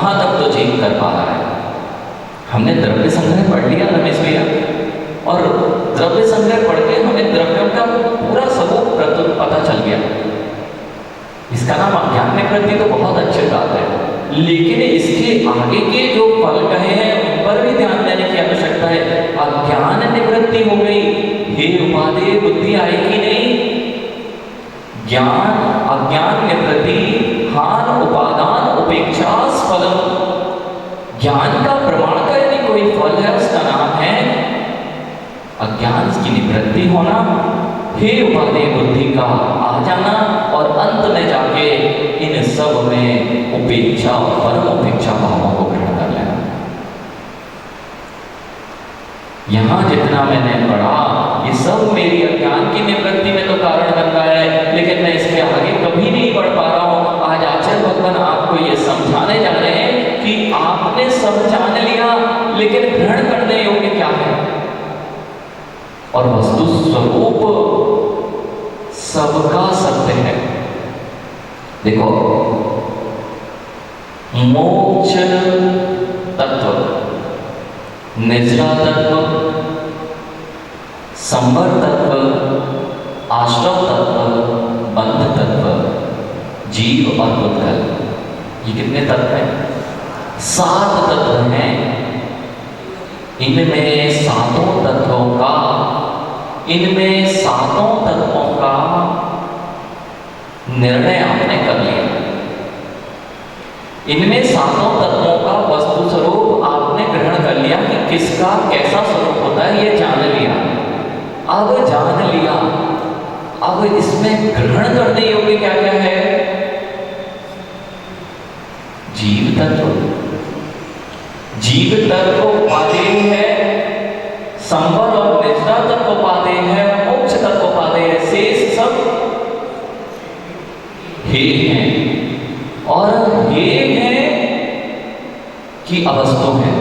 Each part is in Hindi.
वहां तक तो जीव कर पा रहा है। हमने द्रव्य संग्रह पढ़ लिया रमेश भैया, और द्रव्य संग्रह पढ़ के हमें द्रव्यों का पूरा स्वरूप पता चल गया। इसका नाम अज्ञान निवृत्ति तो बहुत अच्छी बात है, लेकिन इसके आगे के जो फल कहे हैं उन पर भी ध्यान देने की आवश्यकता है। अज्ञान निवृत्ति हो गई, हे उपादेय बुद्धि आएगी नहीं। ज्ञान अज्ञान निवृत्ति हान उपादान उपेक्षा फलम। ज्ञान का प्रमाण का यदि कोई फल है उसका नाम है अज्ञान की निवृत्ति होना, हे उपादेय बुद्धि का आ जाना, और अंत में जाके इन सब में उपेक्षा और परम उपेक्षा भावों को ग्रहण कर लेना। यहां जितना मैंने पढ़ा ये सब मेरी अज्ञान की निवृत्ति में तो कारण बन रहा है, लेकिन मैं इसके आगे कभी नहीं बढ़ पा रहा हूं। आज आचार्य भगवान आपको ये समझाने जा रहे हैं कि आपने सब जान लिया, लेकिन ग्रहण करने योग्य क्या है, और वस्तु स्वरूप सबका सत्य है। देखो, मोक्ष तत्व, निद्रा तत्व, संवर तत्व, आश्रव तत्व, बंध तत्व, जीव और पुद्गल, ये कितने तत्व हैं? 7 तत्व हैं। इनमें सातों तत्वों का निर्णय आपने कर लिया। इनमें 7 तत्वों का वस्तु स्वरूप आपने ग्रहण कर लिया कि किसका कैसा स्वरूप होता है, ये जान लिया। अब जान लिया, अब इसमें ग्रहण करने योग्य क्या क्या है? जीव तत्व, जीव तत्व उपादेय है, संवर और निद्रा तत्व उपादेय है, मोक्ष तत्व उपादेय है, शेष सब हे हैं। और हे हैं कि अवस्तु है।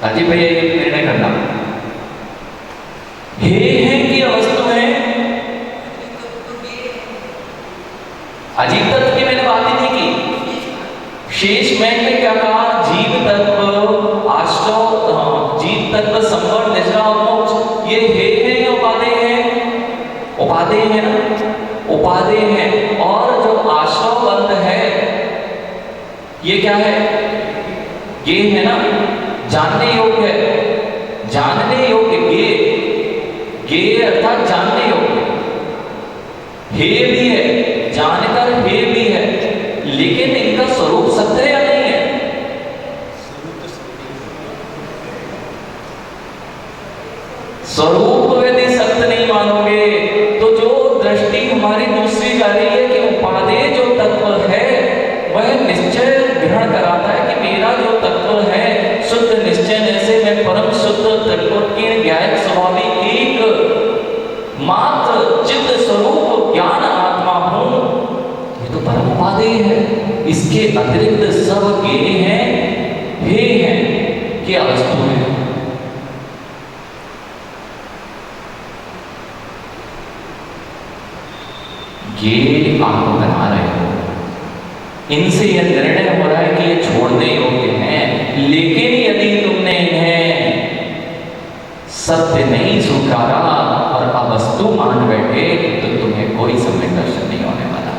राजीव भैया ये निर्णय करना, हे हैं कि अवस्तु है। अजीब तत्व की मैंने बात ही नहीं की। शेष में क्या कहा? जीव तत्व, आश्रव, जीव तत्व, संवर, निद्रा और मोक्ष, ये हे हैं या उपादेय है? उपादेय है ना, उपादेय है। और जो आश्रव बंध है ये क्या है? ये है ना जानने योग्य, जानने योग्य, ये अर्थात जानने योग्य, हे भी है, जानकर हे भी है, लेकिन इनका स्वरूप सत्य है या नहीं है? स्वरूप यदि सत्य नहीं मानोगे तो जो दृष्टि हमारी दूसरी जा रही है कि उपादेय जो तत्व है वह निश्चय ग्रहण कराता है कि मेरा जो तत्व है शुद्ध निश्चय, जैसे मैं परम शुद्ध त्रिपुटी ज्ञायक स्वाभाविक एक मात्र चित्त स्वरूप ज्ञान आत्मा हूं, ये तो परम उपादेय है। इसके अतिरिक्त सब ज्ञेय हैं, हे हैं कि अवस्तु है। ये आप बना रहे हो, इनसे यह निर्णय हो रहा है कि ये छोड़ने योग्य हैं, लेकिन यदि तुमने इन्हें सत्य नहीं स्वीकारा और अवस्तु मान बैठे तो तुम्हें कोई सम्यक दर्शन नहीं होने वाला।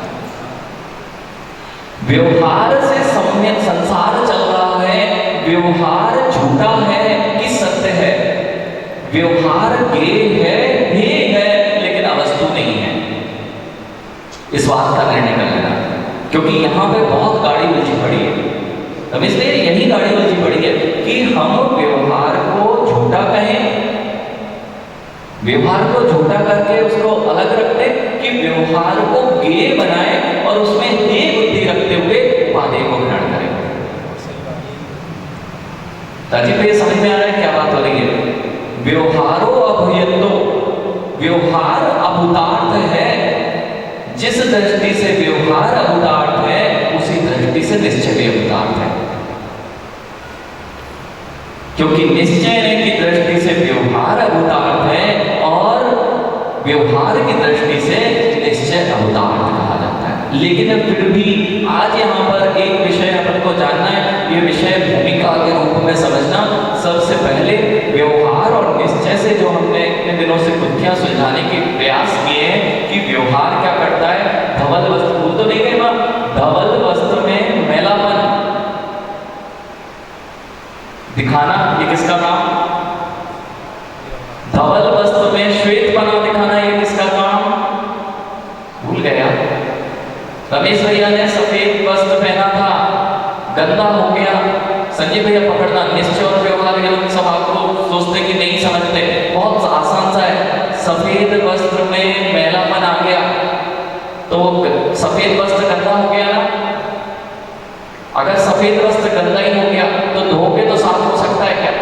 व्यवहार से सम्यक संसार चल रहा है, व्यवहार झूठा है कि सत्य है? व्यवहार ज्ञेय है, हे है, लेकिन अवस्तु नहीं है। इस बात का निर्णय कर लेना, क्योंकि यहां पे बहुत गाड़ी उलझी पड़ी है। अब इसलिए यही गाड़ी उलझी पड़ी है कि हम व्यवहार को झूठा कहें, व्यवहार को झूठा करके उसको अलग रखते, कि व्यवहार को ज्ञेय बनाए और उसमें हे बुद्धि रखते हुए उपादेय को ग्रहण करें। राजीव भैया समझ में आ रहा है क्या बात हो रही है? व्यवहारो अभयतो, व्यवहार अभूतार्थ है। जिस दृष्टि से व्यवहार अभूतार्थ है उसी दृष्टि से निश्चय भी अभूतार्थ है, क्योंकि निश्चय की दृष्टि से व्यवहार अभूतार्थ है और व्यवहार की दृष्टि से निश्चय अभूतार्थ कहा जाता है। लेकिन फिर भी आज यहाँ पर एक विषय अपन में समझना, सबसे पहले व्यवहार और निश्चय से जो हमने इतने दिनों से बुद्धियां सुलझाने के प्रयास किए हैं कि व्यवहार क्या करता है। धवल वस्त्र, भूल तो नहीं गए मां, धवल वस्त्र में मैलापन दिखाना, ये किसका काम? धवल वस्त्र में श्वेतपना दिखाना, ये किसका काम? भूल गया। रमेश भैया ने सफेद वस्त्र पहना था, गंदा हो गया। संजय भैया पकड़ना, निश्चय और व्यवहार, ये लोग सब आपको सोचते कि नहीं समझते, बहुत आसान सा है। सफेद वस्त्र में मैलापन आ गया तो सफेद वस्त्र गंदा हो गया ना। अगर सफेद वस्त्र गंदा ही हो गया तो धोके तो साफ हो सकता है क्या?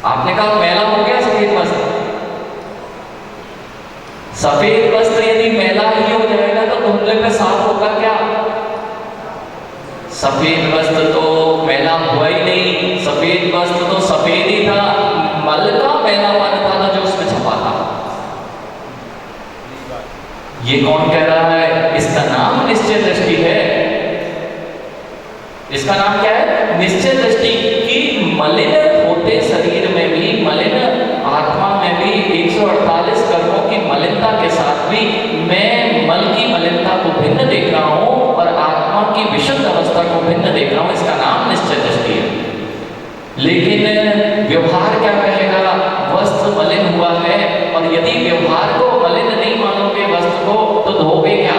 आपने कहा मैला हो गया सफेद वस्त्र, सफेद वस्त्र यदि मैला ही हो जाएगा तो धुलने पे साफ होगा क्या? सफेद वस्त्र तो मैला हुआ ही नहीं, सफेद वस्त्र तो सफेद ही था, मल का मैलापन था जो उसमें छपा था। ये कौन कह रहा है? इसका नाम निश्चय दृष्टि है। इसका नाम क्या है? निश्चय दृष्टि की मलिन होते शरीर में भी, मलिन आत्मा में भी, 148 कर्मों की मलिनता के साथ भी मैं मल की मलिनता को भिन्न देख रहा हूं और आत्मा की विशुद्ध अवस्था को भिन्न देख रहा हूं। इसका नाम निश्चय दृष्टि है। लेकिन व्यवहार क्या कहेगा? वस्त्र मलिन हुआ है, और यदि व्यवहार को मलिन नहीं मानोगे वस्त्र को तो धोगे क्या?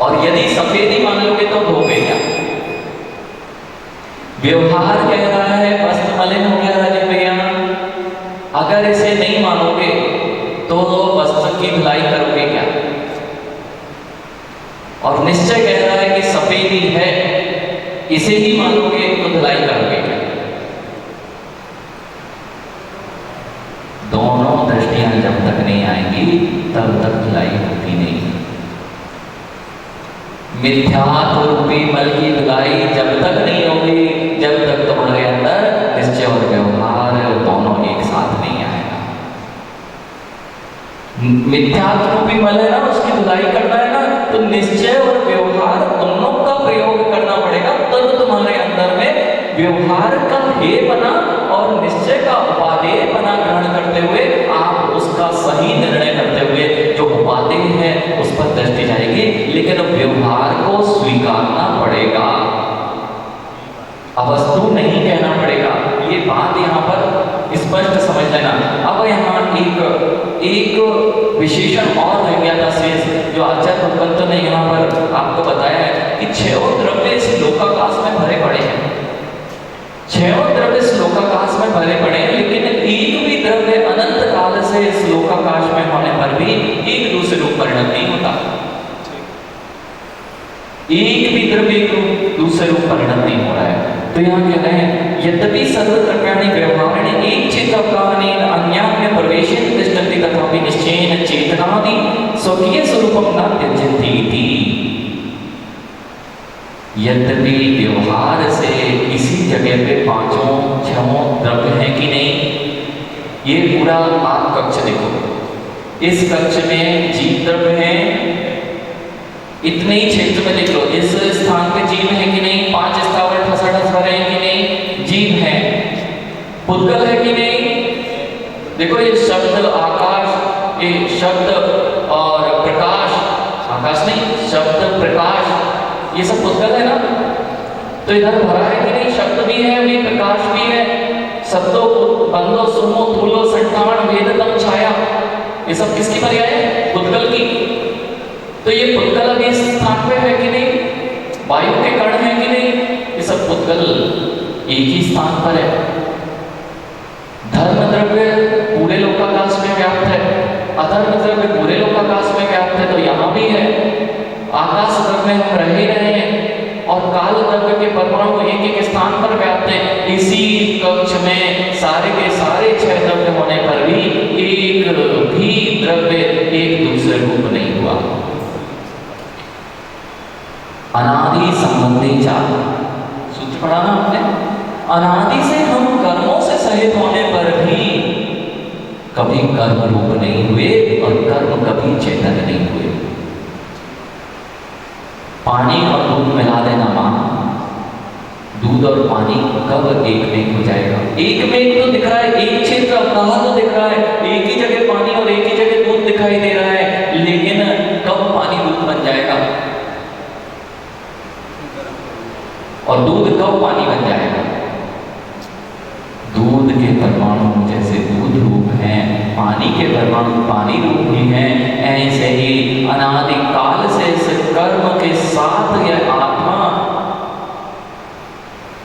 और यदि सफेद ही मान लोगे तो धोगे क्या? व्यवहार कह रहा है वस्त्र मलिन हो गया राजीव भैया, अगर इसे नहीं मानोगे तो वस्त्र की धुलाई करोगे क्या? और निश्चय कह रहा है कि सफेद ही है, इसे ही मानोगे तो धुलाई करोगे क्या? दोनों दृष्टियां जब तक नहीं आएंगी तब तक धुलाई होती नहीं। मिथ्यात्व रूपी मल की धुलाई जब तक नहीं होगी जब तक तुम्हारे अंदर निश्चय और व्यवहार दोनों एक साथ नहीं आएगा। मिथ्यात्व रूपी मल है ना, उसकी धुलाई करना है ना, तो निश्चय और व्यवहार दोनों का प्रयोग करना पड़ेगा, तब तुम्हारे अंदर में व्यवहार का हे बना और निश्चय का उपादेय बना ग्रहण करते हुए आप उसका सही निर्णय करते हुए जो उपादेय है उस पर दृष्टि जाएगी, लेकिन व्यवहार को स्वीकारना पड़ेगा, अवस्तु नहीं कहना पड़ेगा। ये बात यहाँ पर स्पष्ट समझ लेना। अब यहाँ एक विशेषण और रह गया था शेष, जो आचार्य भगवंत ने यहाँ पर आपको बताया है कि छह द्रव्य इस लोकाकाश में भरे पड़े हैं। छह द्रव्य इस लोकाकाश में भरे पड़े हैं, लेकिन एक भी द्रव्य अनंत काल से इस लोकाकाश में होने पर भी एक दूसरे रूप परिणत नहीं होता। एक भी द्रव्य एक दूसरे रूप परिणत नहीं हो रहा है। तो यहाँ कह रहे हैं यद्यपि सर्वद्रव्याणि व्यवहाराणि एकचित्तकानि अन्यान्य प्रवेशेन तिष्ठन्ति तथापि निश्चयेन चेतनादि स्वकीय स्वरूपं न त्यजन्ति इति। यद्यपि व्यवहार से इसी जगह पे पांचों छहों द्रव्य हैं कि नहीं। ये पूरा आप कक्ष देखो, इस कक्ष में जीव द्रव्य हैं, इतने ही क्षेत्र में देख लो, इस स्थान पे जीव है कि नहीं, 5 स्थावर ठसठस भरे हैं कि नहीं, जीव है। पुद्गल है कि नहीं, देखो ये शब्द आकाश, ये शब्द और प्रकाश, आकाश नहीं शब्द प्रकाश, ये सब पुद्गल है ना। तो इधर भरा है कि नहीं, शब्द भी है, भी प्रकाश भी है, शब्दों बंदो सुमो थूलो संठान वेदतम छाया, ये सब किसकी पर्याय है? पुद्गल की। तो ये पुद्गल अभी इस स्थान पे है कि नहीं, वायु के कण है कि नहीं, ये सब पुद्गल एक ही स्थान पर है। धर्म द्रव्य पूरे लोकाकाश में व्याप्त है, अधर्म द्रव्य पूरे लोकाकाश में व्याप्त है, तो यहाँ भी है। आकाश द्रव्य हम रह ही रहे हैं और काल द्रव्य के परमाणु एक एक स्थान पर व्याप्त है। इसी कक्ष में सारे के सारे 6 द्रव्य होने पर भी एक भी द्रव्य एक दूसरे रूप नहीं हुआ। अनादि संबंधी चार सूत्र पढ़ा ना हमने। अनादि से हम कर्मों से सहित होने पर भी कभी कर्म रूप नहीं हुए और कर्म कभी चेतन नहीं हुए। पानी और दूध मिला देना मां, दूध और पानी कब एक में एक हो जाएगा? एक में एक तो दिख रहा है, एक क्षेत्र अपना तो दिख रहा है, एक ही जगह पानी और एक ही जगह दूध दिखाई दे रहा है, लेकिन कब पानी दूध बन जाएगा और दूध कब पानी बन जाएगा? दूध के परमाणु जैसे दूध रूप हैं, पानी के परमाणु पानी रूप ही हैं, ऐसे ही अनादि काल से इस कर्म के साथ यह आत्मा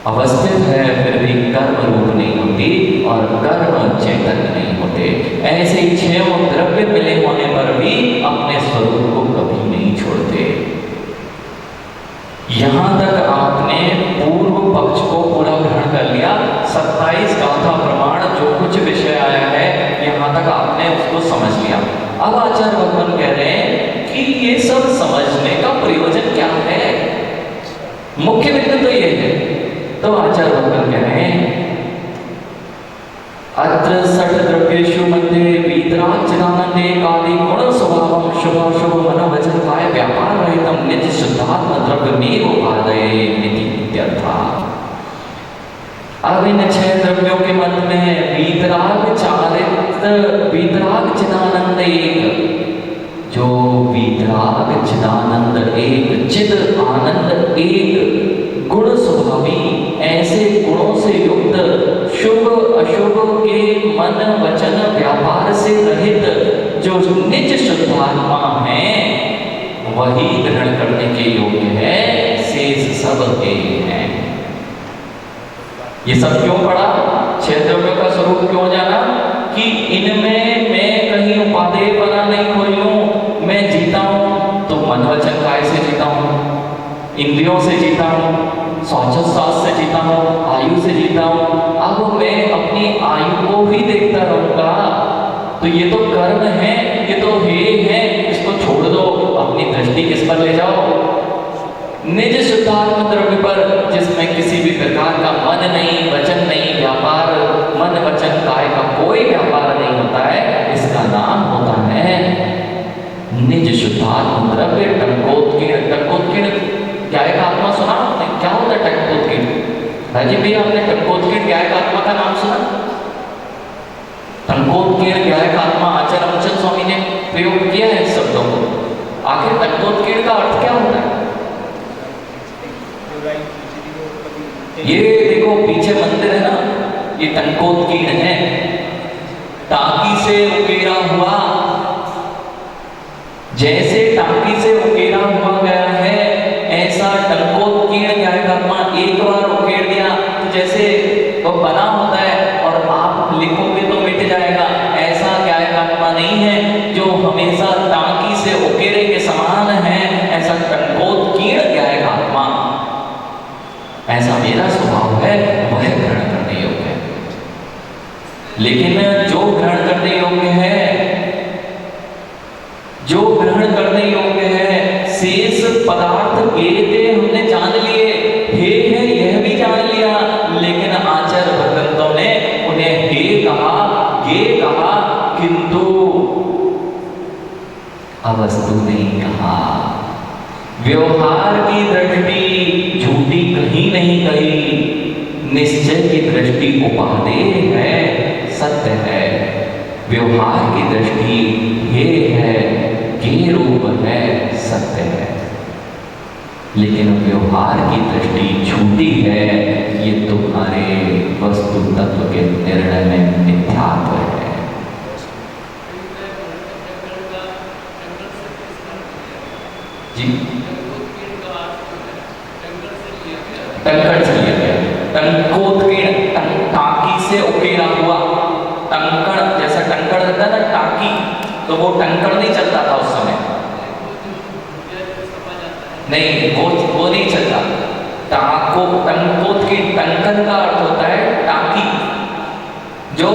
अवस्थित है, फिर भी कर्म रूप नहीं होती और कर्म चैतन्य नहीं होते। ऐसे ही छह द्रव्य मिले होने पर भी अपने स्वरूप को कभी नहीं छोड़ते। यहां तक आपने पूर्व पक्ष को पूरा ग्रहण कर लिया। 27 गाथा प्रमाण जो कुछ विषय आया है यहां तक आपने उसको समझ लिया। अब आचार्य भगवान कह रहे हैं कि ये सब समझने का प्रयोजन क्या है? मुख्य बिंदु तो ये है। तो आचार्य भगवान कह रहे हैं अत्र षट द्रव्येषु मध्ये वीतरागचिदानंदे कादि गुण स्वभावं शुभाशुभ मनोवचन काय व्यापार रहितं नित्य शुद्धात्म द्रव्यमेव उपादये इति इत्यर्थः। अब इन छह द्रव्यों के मध्य में वीतराग चिदानंद एक, जो वीतराग चिदानंद एक, चिद आनंद एक, गुण स्वभावी, ऐसे गुणों से युक्त, शुभ अशुभ के मन वचन व्यापार से रहित, जो निज शुद्धात्मा है वही ग्रहण करने के योग्य है, शेष सब एक हैं। ये सब क्यों पढ़ा? छह द्रव्यों का स्वरूप क्यों जाना? कि इनमें मैं कहीं उपादेय बना नहीं खोई हूं। मैं जीता हूं तो मन वचन काय से जीता हूं, इंद्रियों से जीता हूं, श्वासोच्छ्वास से जीता हूं, आयु से जीता हूं। अब मैं अपनी आयु को भी देखता रहूंगा तो ये तो कर्म है, ये तो हे है, इसको छोड़ दो, अपनी दृष्टि किस पर ले जाओ? निज शुद्धात्म द्रव्य पर, जिसमें किसी भी प्रकार का मन नहीं, वचन नहीं, व्यापार, मन वचन काय का कोई व्यापार नहीं होता है। इसका नाम होता है निज शुद्धात्म द्रव्य। टंकोत्कीर्ण, टंकोत्कीर्ण गाय का आत्मा सुना आपने? क्या होता है टंकोत्कीर्ण? राजीव भैया आपने टंकोत्कीर्ण गाय का आत्मा का नाम सुना? टंकोत्कीर्ण गाय का आत्मा आचार्य रामचंद्र स्वामी ने प्रयोग किया है इस शब्दों को। आखिर टंकोत्कीर्ण का अर्थ क्या होता है? ये देखो पीछे मंदिर है ना, ये टंकोत्कीर्ण है, टाकी से उकेरा हुआ। जैसे टाकी से उकेरा हुआ गया है, ऐसा टंकोत्कीर्ण गाय का आत्मा एक बार उकेड़ दिया तो जैसे वो बना होता है और आप लिखोगे तो मिट जाएगा, ऐसा गाय का आत्मा नहीं है जो हमेशा टाकी से उकेरे के समान है। ऐसा टंकोत्कीर्ण गाय का आत्मा, ऐसा मेरा स्वभाव है, वह ग्रहण करने योग्य है। लेकिन जो ग्रहण करने योग्य है, जो ग्रहण करने योग्य है, शेष पदार्थ गेते हमने जान लिए, हे है यह भी जान लिया, लेकिन आचार्य भगवंतों ने उन्हें हे कहा, गे कहा, किंतु अवस्तु नहीं कहा। व्यवहार की दृष्टि झूठी कहीं नहीं कही, निश्चय की दृष्टि उपादेय है, सत्य है। व्यवहार की दृष्टि हे है, के रूप है, सत्य है। लेकिन व्यवहार की दृष्टि झूठी है, ये तुम्हारे वस्तु तत्व के निर्णय में मिथ्यात्व है। जी टंकण से लिया गया, टंकोत्कीर्ण, टाकी से उकेरा हुआ। टंकण जैसा टंकण रहता है ना टाकी, तो वो टंकण नहीं चलता था उस समय, नहीं वो नहीं चलता। टाको टंकोत्कीर्ण, टंकन का अर्थ होता है टाकी। जो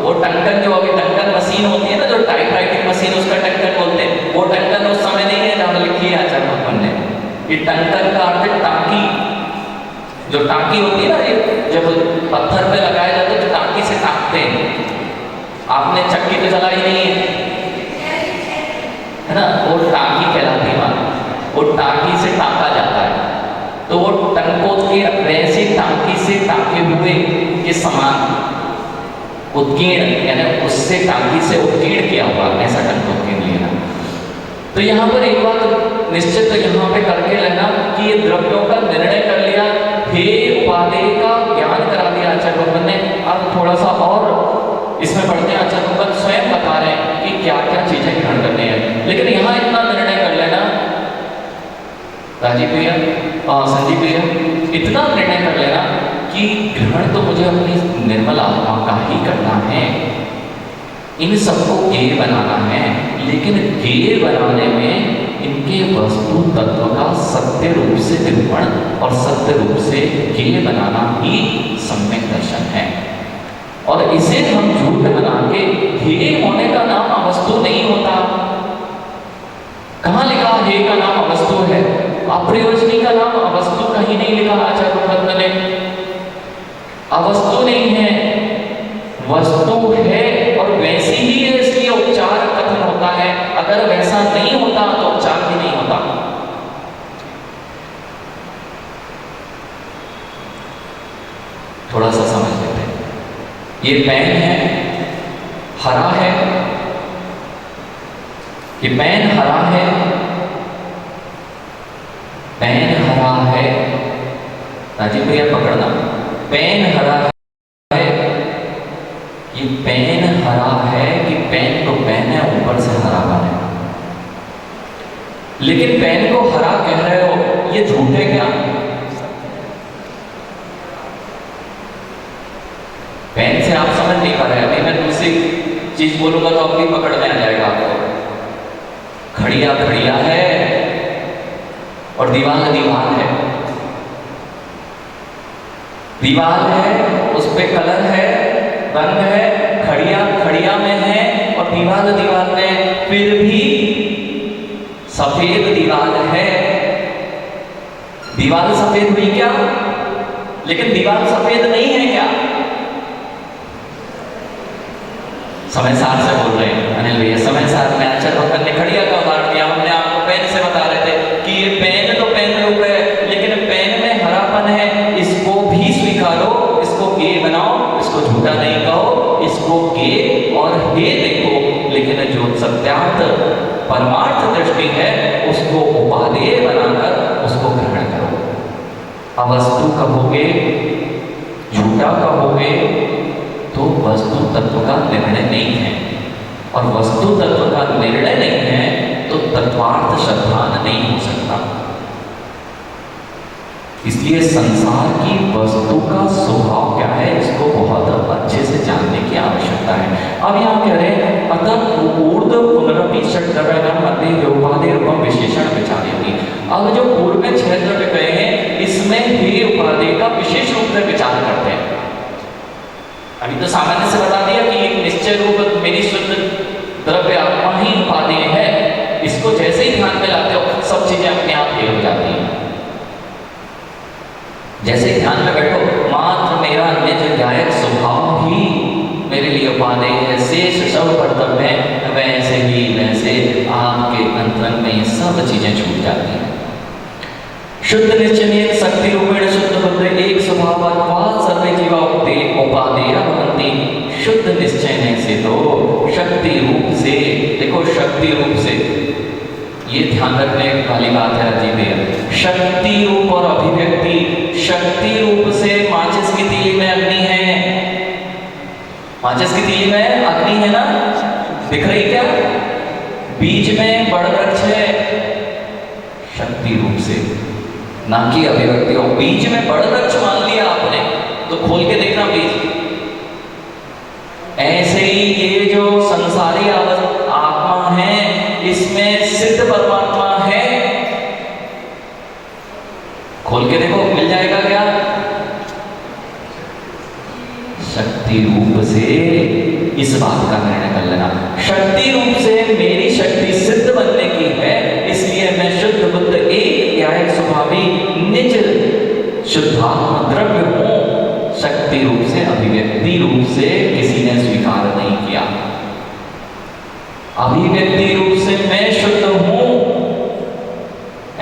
वो टंकन, जो अभी टंकन मशीन होती है ना, जो टाइपराइटिंग मशीन, उसका टंकन बोलते हैं। वो टंकन उस समय नहीं है जहां लिखी है आचार्य भगवान ने। ये टंकन का अर्थ है टाकी। जो टाकी होती है ना, ये जब पत्थर पे लगाया जाता है तो टाकी से टाकते हैं। आपने चक्की तो चलाई नहीं है ना, वो टाकी कहलाती है। वो टाकी से टाका जाता है। तो तो वो टंकोत्कीर्ण वैसे टांकी से टाके हुए के समान उत्कीर्ण, यानी उससे टांकी से उत्कीर्ण किया हुआ, ऐसा टंकोत्कीर्ण लेना। तो यहाँ पर एक बात निश्चित यहाँ पे करके लेना कि ये द्रव्यों का निर्णय कर लिया, हे उपादेय का ज्ञान करा दिया आचार्य भगवान ने। अब थोड़ा सा और इसमें पढ़ते हैं, आचार्य भगवान स्वयं बता रहे हैं कि क्या क्या चीजें ग्रहण करनी है। लेकिन यहाँ इतना निर्णय कर लेना राजीव भैया, संजीव भैया, इतना निर्णय कर लेना कि ग्रहण तो मुझे अपनी निर्मल आत्मा का ही करना है, इन सबको गेय बनाना है, लेकिन गेय बनाने में इनके वस्तु तत्व का सत्य रूप से निरूपण और सत्य रूप से गेय बनाना ही सम्यक दर्शन है। और इसे हम झूठ बना के गेय होने का नाम अवस्तु नहीं होता। कहाँ लिखा गेय का नाम अवस्तु है? अप्रयोजनी का नाम अवस्तु कहीं नहीं लिखा आचार्य भगवत ने। अवस्तु नहीं है, वस्तु है, और वैसी ही है, इसलिए उपचार कथन होता है। अगर वैसा नहीं होता तो उपचार भी नहीं होता। थोड़ा सा समझ लेते हैं। ये पेन है, हरा है, ये पेन हरा है, पेन हरा है, राजीव भैया पकड़ना, पेन हरा है, ये पेन हरा है कि पेन तो पेन है, ऊपर से हरा है। लेकिन पेन को हरा कह रहे हो, ये झूठ है क्या? पेन से आप समझ नहीं पा रहे। अभी मैं दूसरी चीज बोलूंगा तो आपकी पकड़ में आ जाएगा आपको। खड़िया खड़िया है और दीवार दीवार है, दीवार है, उस पे कलर है, रंग है, खड़िया खड़िया में है और दीवार दीवार में, फिर भी सफेद दीवार है। दीवार सफेद हुई क्या? लेकिन दीवार सफेद नहीं है क्या? समय सार से बोल रहे हैं अनिल भैया, समय सार में आचार्य भगवान ने खड़िया का उदाहरण दिया। हमने आपको पेन से बता रहे थे कि ये पेन तो पेन रूप है, लेकिन पेन में हरापन है, इसको भी स्वीकारो, इसको गेय बनाओ, इसको झूठा नहीं कहो, इसको गेय और हे देखो। लेकिन जो सत्यार्थ परमार्थ दृष्टि है उसको उपादेय बनाकर उसको ग्रहण करो। अवस्तु कहोगे, झूठा कहोगे तो वस्तु तत्व का निर्णय नहीं है, और वस्तु तत्व का निर्णय नहीं है तो तत्वार्थ श्रद्धान नहीं हो सकता। इसलिए संसार की वस्तु का स्वभाव क्या है, इसको बहुत अच्छे से जानने की आवश्यकता है। अब यहाँ कह रहे हैं अतः ऊर्ध्व पुनरपि षट् द्रव्याणां मध्ये व्योपादेय रूपम विशेषण विचार्यति। अब जो पूर्व में 6 द्रव्य कहे हैं, इसमें हे उपादेय का विशेष रूप से विचार करते हैं। अभी तो सामान्य से बता दिया कि एक निश्चय रूप मेरी शुद्ध द्रव्य आत्मा ही उपादेय है, इसको जैसे ही ध्यान में लाते हो सब चीजें अपने आप हेल हो जाती हैं। जैसे ही ध्यान में बैठो, मात्र मेरा निज गायक स्वभाव ही मेरे लिए उपादेय है, शेष सब कर्तव्य है वैसे ही वैसे आपके अंतरंग में ये सब चीजें छूट जाती हैं। शुद्ध निश्चय शक्ति रूपेण शुद्ध बुद्ध एक स्वभाव सर्वे जीवा उपादेय भवन्ति। शुद्ध निश्चय से तो शक्ति रूप से, देखो शक्ति रूप से, ये ध्यान रखने वाली बात है राजीव भैया। शक्ति रूप और अभिव्यक्ति, शक्ति रूप से माचिस की तीली में अग्नि है, माचिस की तीली में अग्नि है ना, दिख रही क्या? बीच में बड़ वृक्ष है, शक्ति रूप से, ना कि अभिव्यक्ति हो। बीच में बड़ वृक्ष मान लिया आपने तो खोल के देखना बीज। ऐसे ही ये जो संसारी आत्मा है, इसमें सिद्ध परमात्मा है, खोल के देखो मिल जाएगा क्या? शक्ति रूप से इस बात का निर्णय कर लेना। शक्ति रूप से मेरी शक्ति सिद्ध बनने की है, इसलिए मैं शुद्ध बुद्ध एक न्यायिक स्वभावी निज शुद्धात्म द्रव्य हूं। शक्ति रूप से, अभिव्यक्ति रूप से किसी ने स्वीकार नहीं किया। अभिव्यक्ति रूप से मैं शुद्ध हूं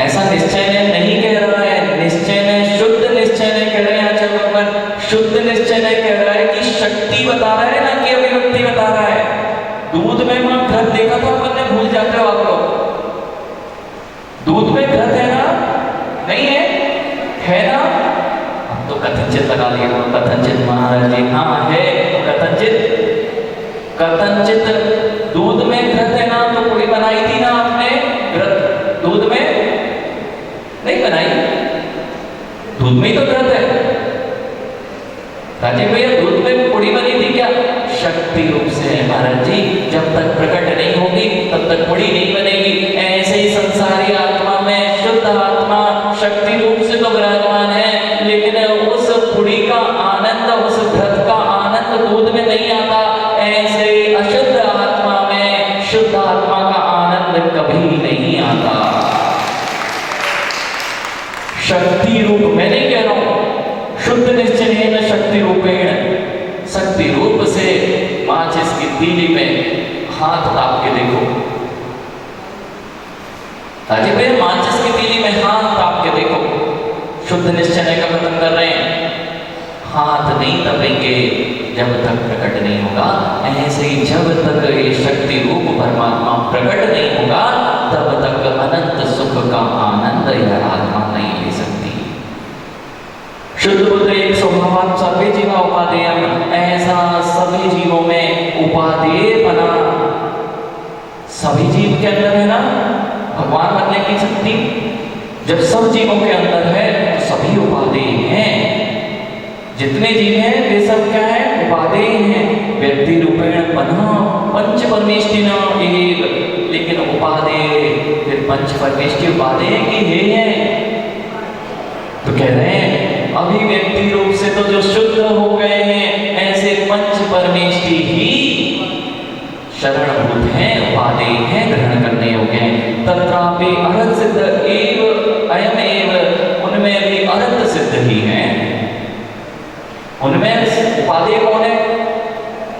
ऐसा निश्चय में नहीं कह रहा है, निश्चय में कथनचित लगा लिया, कथनचित महाराज जी हाँ है, कथनचित दूध में घृत है ना, तो पूरी बनाई थी ना आपने, घृत दूध में नहीं बनाई, दूध में ही तो घृत है। राजीव भैया दूध में पूरी बनी थी क्या? शक्ति रूप से महाराज जी, जब तक प्रकट नहीं होगी तब तक पूरी नहीं बनेगी। ऐसे ही संसारी आत्मा में शुद्ध आत्मा शक्ति रूप से तो विराजमान है, लेकिन उस पुड़ी का आनंद, उस घृत का आनंद दूध में नहीं आता। ऐसे अशुद्ध आत्मा में शुद्ध आत्मा का आनंद कभी नहीं आता। शक्ति रूप मैं नहीं कह रहा हूं, शुद्ध निश्चयेन शक्ति रूपेण, शक्ति रूप से माचिस की तीली में हाथ ताप के देखो। राजीव भाई माचिस की तीली में हाथ ताप के देखो, शुद्ध निश्चय का कथन कर रहे हैं। हाथ नहीं तपेंगे जब तक प्रकट नहीं होगा। ऐसे ही जब तक ये शक्ति रूप परमात्मा प्रकट नहीं होगा तब तक अनंत सुख का आनंद यह आत्मा नहीं ले सकती। शुद्ध बुद्ध एक स्वभाव सभी जीवा उपादेय, ऐसा सभी जीवों में उपादेय बना, सभी जीव के अंदर है ना भगवान बनने की शक्ति। जब सब जीवों के अंदर है तो सभी उपादेय हैं। जितने जीव हैं वे सब क्या है? उपादेय हैं। व्यक्ति रूपेण बना पंच परमेष्टिन एक, लेकिन उपादेय फिर पंच परमेष्टि उपादेय की है। तो कह रहे हैं अभिव्यक्ति रूप से तो जो शुद्ध हो गए हैं, ऐसे पंच परमेष्टि ही शरणभूत हैं, उपादेय हैं, ग्रहण करने योग्य हैं। तत्रापि अरहत सिद्ध एव अयम एव, उनमें भी अरहत सिद्ध ही हैं। उनमें उपादेय कौन है?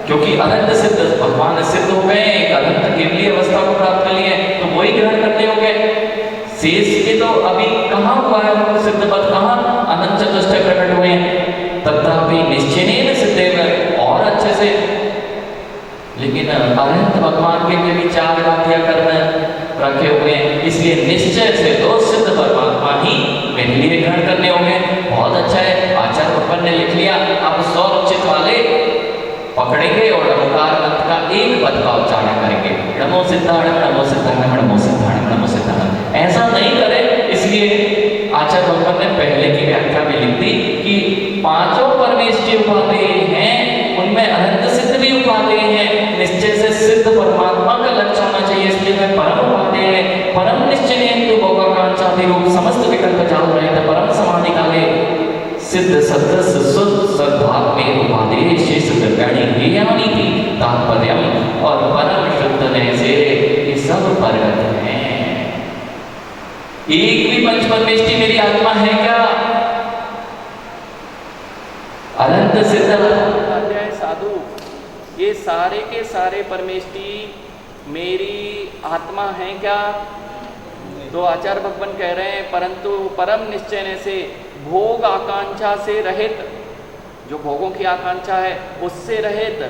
क्योंकि अरहत सिद्ध भगवान सिद्ध हो गए, एक अरहत केवली अवस्था को प्राप्त कर लिए, तो वही ग्रहण करने योग्य। शेष के तो अभी कहाँ हुआ है उनको सिद्ध पद, कहाँ अनंत चतुष्टय प्रकट हुए हैं। तथापि निश्चयेन सिद्धेव, और अच्छे से। लेकिन अरहत भगवान के लिए भी चार वाक्य करने रखे हुए हैं, इसलिए निश्चय से तो सिद्ध परमात्मा ही मेरे लिए ग्रहण करने होंगे। बहुत अच्छा है, आचार्य भगवान ने लिख लिया। अब स्वरूचित वाले पकड़ेंगे और नमोकार मंत्र का एक पद का उच्चारण करेंगे, नमो सिद्धार्थ, नमो सिद्धार्थ, नमो सिद्धार्थ, नमो सिद्धार्थ। ऐसा नहीं करे, इसलिए आचार्य भगवान ने पहले की व्याख्या में लिख दी कि पांचों परमेष्टि उपादेय हैं, उनमें अनंत सिद्ध भी उपादेय हैं। निश्चय से सिद्ध परमात्मा का लक्ष्य होना चाहिए, इसलिए मैं परम उपादेय है। परम निश्चय हेतु भोगाकांक्षादि रूप समस्त विकल्प जाल रहे थे। परम समाधि काले सिद्ध सदृश शुद्ध सद्भात्मे उपादेय शेष द्रव्याणि ज्ञानी थी तात्पर्यम, और परम शुद्ध ने से ये सब परगत हैं। एक भी पंच परमेष्टि मेरी आत्मा है क्या? अनंत सिद्ध अध्याय साधु, ये सारे के सारे परमेष्टि मेरी आत्मा है क्या? तो आचार्य भगवान कह रहे हैं परंतु परम निश्चय से भोग आकांक्षा से रहित, जो भोगों की आकांक्षा है उससे रहित,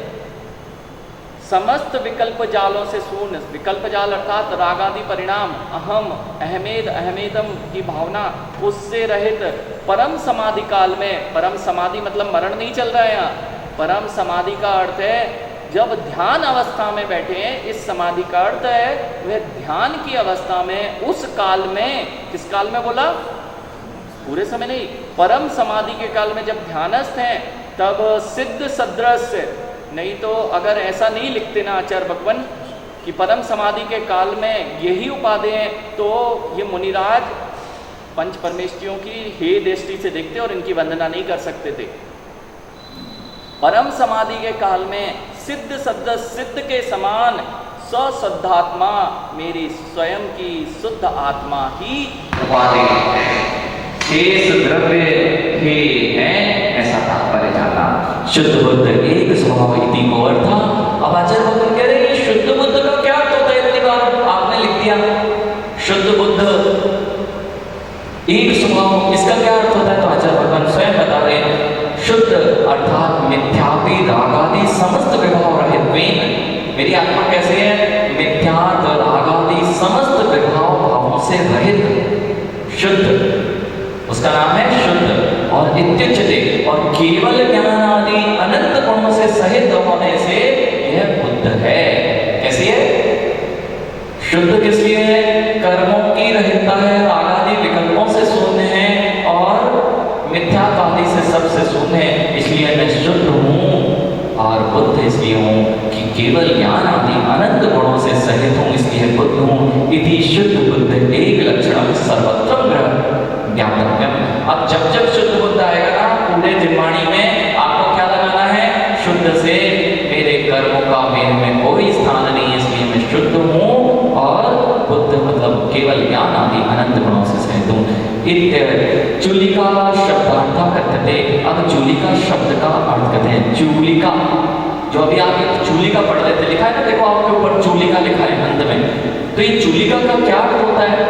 समस्त विकल्प जालों से शून्य। विकल्प जाल अर्थात रागादि परिणाम, अहम, अहमेद, अहमेदम की भावना, उससे रहित परम समाधि काल में। परम समाधि मतलब मरण नहीं चल रहा है यहाँ। परम समाधि का अर्थ है जब ध्यान अवस्था में बैठे हैं, इस समाधि का अर्थ है वह ध्यान की अवस्था में, उस काल में। किस काल में बोला? पूरे समय नहीं, परम समाधि के काल में जब ध्यानस्थ हैं तब सिद्ध सदृश। नहीं तो अगर ऐसा नहीं लिखते ना आचार्य भगवान कि परम समाधि के काल में यही उपादेय हैं, तो ये मुनिराज पंच परमेष्टियों की हे दृष्टि से देखते और इनकी वंदना नहीं कर सकते थे। परम समाधि के काल में सिद्ध सद्ध सिद्ध के समान सशुद्धात्मा मेरी स्वयं की शुद्ध आत्मा ही उपादेय शेष द्रव्य ही है, ऐसा तात्पर्य जाना। शुद्ध बुद्ध एक स्वभाव इति को अर्थ। अब आचार्य भगवान कह रहे हैं शुद्ध बुद्ध का क्या अर्थ होता है? इतनी बार आपने लिख दिया शुद्ध बुद्ध एक स्वभाव, इसका क्या अर्थ होता है? तो आचार्य भगवान स्वयं बता रहे हैं शुद्ध अर्थात मिथ्यापि रागादि समस्त विभाव रहित। मेरी आत्मा कैसे है? मिथ्यात रागादि समस्त विभाव भावों से रहित शुद्ध, उसका नाम है शुद्ध। और इत्युच्यते, और केवल ज्ञान आदि अनंत गुणों से सहित होने से यह बुद्ध है। कैसी है? शुद्ध किस लिए है? कर्मों की रहितता है, राग आदि विकल्पों से शून्य है और मिथ्यात्वादि से सबसे शून्य है, इसलिए मैं शुद्ध हूँ। और बुद्ध इसलिए हूँ कि केवल ज्ञान आदि अनंत गुणों से सहित हूँ, इसलिए बुद्ध हूँ। इति शुद्ध बुद्ध एक लक्षण सर्वत्र ज्ञातव्यम। अब जब जब शुद्ध बुद्ध आएगा ना पूरे जिम्माणी में, आपको क्या लगाना है? शुद्ध से मेरे कर्मों का मेरे में कोई स्थान नहीं है, इसलिए मैं शुद्ध हूँ। और बुद्ध मतलब केवल ज्ञान आदि अनंत गुणों से सहित हूँ। चूलिका शब्दार्थ कथ्यते। अब चूलिका शब्द का अर्थ कहते हैं चूलिका। जो अभी आप चूलिका पढ़ रहे थे, लिखा है ना, देखो आपके ऊपर चूलिका लिखा है अंत में। तो ये चूलिका का क्या अर्थ होता है?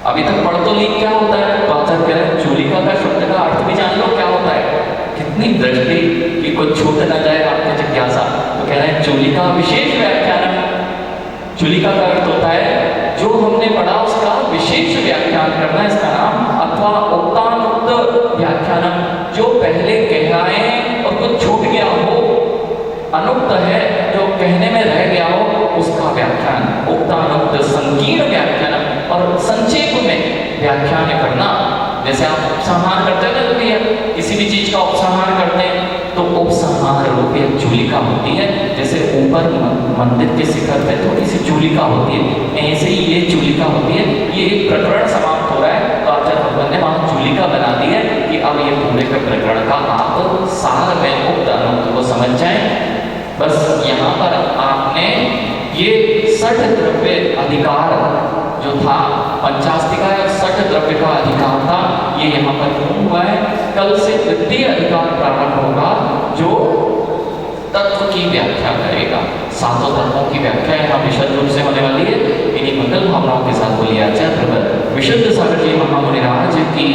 अभी तक पढ़ तो ली क्या होता है, तो आचार्य कह रहे हैं चूलिका का शब्द का अर्थ भी जान लो क्या होता है। कितनी दृष्टि कि कुछ छूट न जाए आपकी जिज्ञासा। तो कह रहे हैं चूलिका विशेष व्याख्यान। चूलिका का अर्थ होता है जो हमने पढ़ा उसका विशेष व्याख्यान करना, इसका नाम, अथवा उक्तानुक्त व्याख्यानम, जो पहले कहलाए और कुछ छूट गया हो, अनुक्त है जो कहने में रह गया हो, उसका व्याख्यान। उक्तानुक्त संकीर्ण व्याख्यानम, और संक्षेप में व्याख्यान करना। जैसे आप उपसंहार करते हैं ना, तो किसी भी चीज का उपसंहार करते हैं तो उपसंहार रूप एक चूलिका होती है। जैसे ऊपर मंदिर के शिखर पे थोड़ी सी चूलिका होती है, ऐसे ही ये चूलिका होती है। ये एक प्रकरण समाप्त हो रहा है तो आचार्य भगवान ने वहां चूलिका बना दी है कि अब ये पूरे के प्रकरण का आप सार में उक्त अनुक्त को समझ जाएं। बस यहाँ पर आपने ये 60 द्रव्य अधिकार जो था, 50 का या 60 द्रव्य का अधिकार था, ये यहाँ पर पूर्ण हुआ है। कल से द्वितीय अधिकार प्रारंभ होगा जो तत्व की व्याख्या करेगा। सातों तत्वों की व्याख्या यहाँ विशद रूप से होने वाली है। इन्हीं मंगल भावनाओं के साथ बोलिए आचार्य विशुद्ध सागर जी महामुनिराज की